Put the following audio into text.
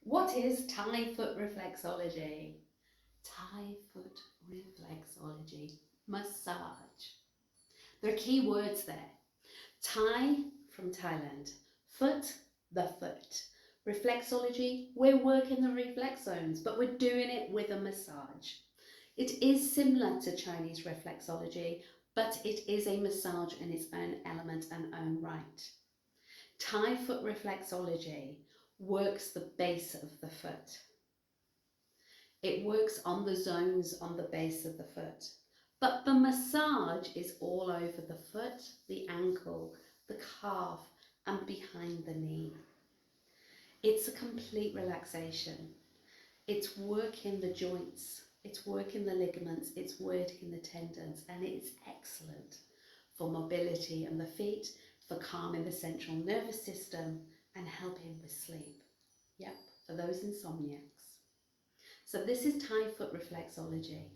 What is Thai foot reflexology? Thai foot reflexology. Massage. There are key words there. Thai from Thailand. Foot, the foot. Reflexology, we're working the reflex zones, but we're doing it with a massage. It is similar to Chinese reflexology, but it is a massage in its own element and own right. Thai foot reflexology works the base of the foot. It works on the zones on the base of the foot. But the massage is all over the foot, the ankle, the calf, and behind the knee. It's a complete relaxation. It's working the joints, it's working the ligaments, it's working the tendons, and it's excellent for mobility in the feet, for calming the central nervous system, and helping with sleep. Yep, for those insomniacs. So this is Thai foot reflexology.